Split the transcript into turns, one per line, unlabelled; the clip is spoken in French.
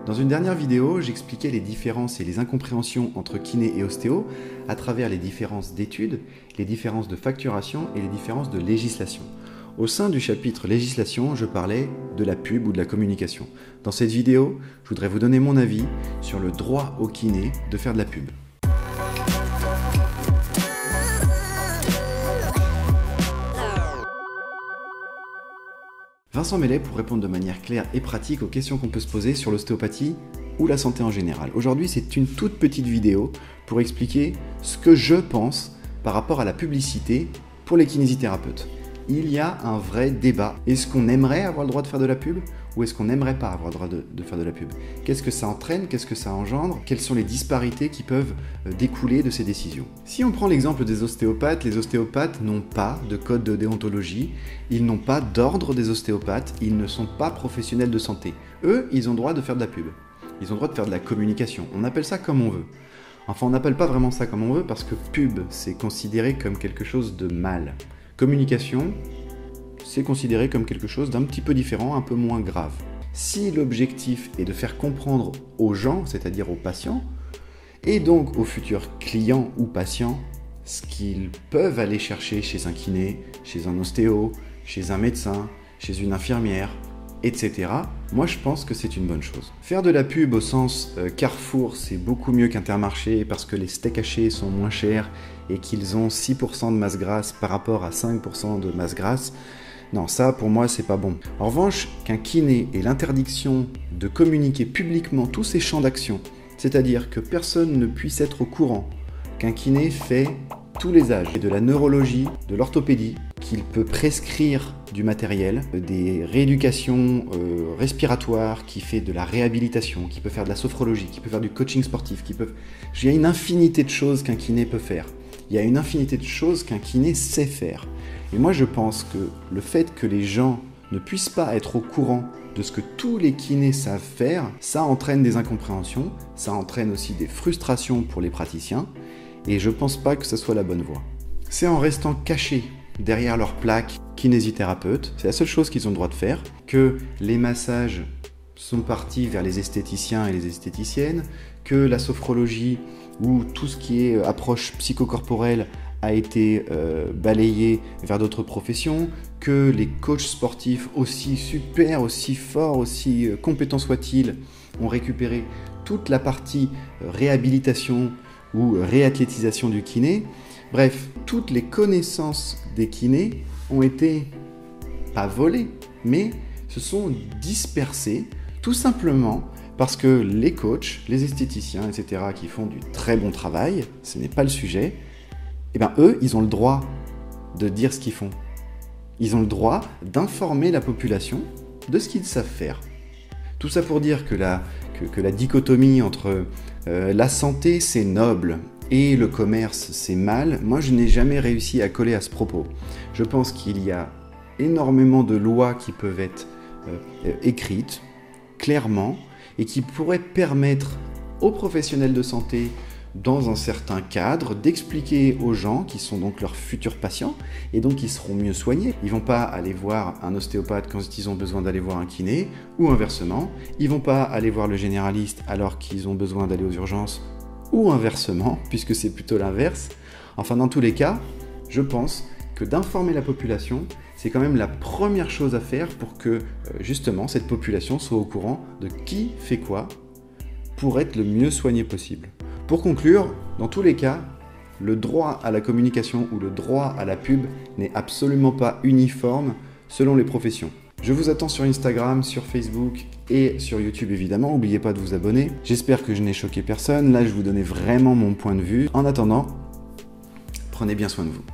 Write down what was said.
Dans une dernière vidéo, j'expliquais les différences et les incompréhensions entre kiné et ostéo à travers les différences d'études, les différences de facturation et les différences de législation. Au sein du chapitre législation, je parlais de la pub ou de la communication. Dans cette vidéo, je voudrais vous donner mon avis sur le droit au kiné de faire de la pub. Vincent Mellet pour répondre de manière claire et pratique aux questions qu'on peut se poser sur l'ostéopathie ou la santé en général. Aujourd'hui, c'est une toute petite vidéo pour expliquer ce que je pense par rapport à la publicité pour les kinésithérapeutes. Il y a un vrai débat. Est-ce qu'on aimerait avoir le droit de faire de la pub ou est-ce qu'on n'aimerait pas avoir le droit de faire de la pub? Qu'est-ce que ça entraîne? Qu'est-ce que ça engendre? Quelles sont les disparités qui peuvent découler de ces décisions? Si on prend l'exemple des ostéopathes, les ostéopathes n'ont pas de code de déontologie, ils n'ont pas d'ordre des ostéopathes, ils ne sont pas professionnels de santé. Eux, ils ont le droit de faire de la pub. Ils ont le droit de faire de la communication. On appelle ça comme on veut. Enfin, on n'appelle pas vraiment ça comme on veut parce que pub, c'est considéré comme quelque chose de mal. Communication, c'est considéré comme quelque chose d'un petit peu différent, un peu moins grave. Si l'objectif est de faire comprendre aux gens, c'est-à-dire aux patients, et donc aux futurs clients ou patients, ce qu'ils peuvent aller chercher chez un kiné, chez un ostéo, chez un médecin, chez une infirmière, etc., moi je pense que c'est une bonne chose. Faire de la pub au sens Carrefour, c'est beaucoup mieux qu'Intermarché parce que les steaks hachés sont moins chers et qu'ils ont 6% de masse grasse par rapport à 5% de masse grasse. Non, ça pour moi c'est pas bon. En revanche, qu'un kiné ait l'interdiction de communiquer publiquement tous ses champs d'action, c'est-à-dire que personne ne puisse être au courant qu'un kiné fait tous les âges, de la neurologie, de l'orthopédie, qu'il peut prescrire du matériel, des rééducations respiratoires, qui fait de la réhabilitation, qui peut faire de la sophrologie, qui peut faire du coaching sportif, il y a une infinité de choses qu'un kiné peut faire. Il y a une infinité de choses qu'un kiné sait faire. Et moi je pense que le fait que les gens ne puissent pas être au courant de ce que tous les kinés savent faire, ça entraîne des incompréhensions, ça entraîne aussi des frustrations pour les praticiens, et je pense pas que ce soit la bonne voie. C'est en restant cachés derrière leur plaque kinésithérapeute, c'est la seule chose qu'ils ont le droit de faire, que les massages sont partis vers les esthéticiens et les esthéticiennes, que la sophrologie ou tout ce qui est approche psychocorporelle a été balayé vers d'autres professions, que les coachs sportifs, aussi super, aussi forts, aussi compétents soient-ils, ont récupéré toute la partie réhabilitation ou réathlétisation du kiné. Bref, toutes les connaissances des kinés ont été, pas volées, mais se sont dispersées, tout simplement parce que les coachs, les esthéticiens, etc., qui font du très bon travail, ce n'est pas le sujet, eh bien eux, ils ont le droit de dire ce qu'ils font. Ils ont le droit d'informer la population de ce qu'ils savent faire. Tout ça pour dire que la dichotomie entre la santé, c'est noble, et le commerce, c'est mal, moi je n'ai jamais réussi à coller à ce propos. Je pense qu'il y a énormément de lois qui peuvent être écrites clairement et qui pourraient permettre aux professionnels de santé, dans un certain cadre, d'expliquer aux gens qui sont donc leurs futurs patients et donc qui seront mieux soignés. Ils ne vont pas aller voir un ostéopathe quand ils ont besoin d'aller voir un kiné ou inversement. Ils ne vont pas aller voir le généraliste alors qu'ils ont besoin d'aller aux urgences ou inversement, puisque c'est plutôt l'inverse. Enfin, dans tous les cas, je pense que d'informer la population, c'est quand même la première chose à faire pour que, justement, cette population soit au courant de qui fait quoi pour être le mieux soigné possible. Pour conclure, dans tous les cas, le droit à la communication ou le droit à la pub n'est absolument pas uniforme selon les professions. Je vous attends sur Instagram, sur Facebook et sur YouTube évidemment. N'oubliez pas de vous abonner. J'espère que je n'ai choqué personne. Là, je vous donnais vraiment mon point de vue. En attendant, prenez bien soin de vous.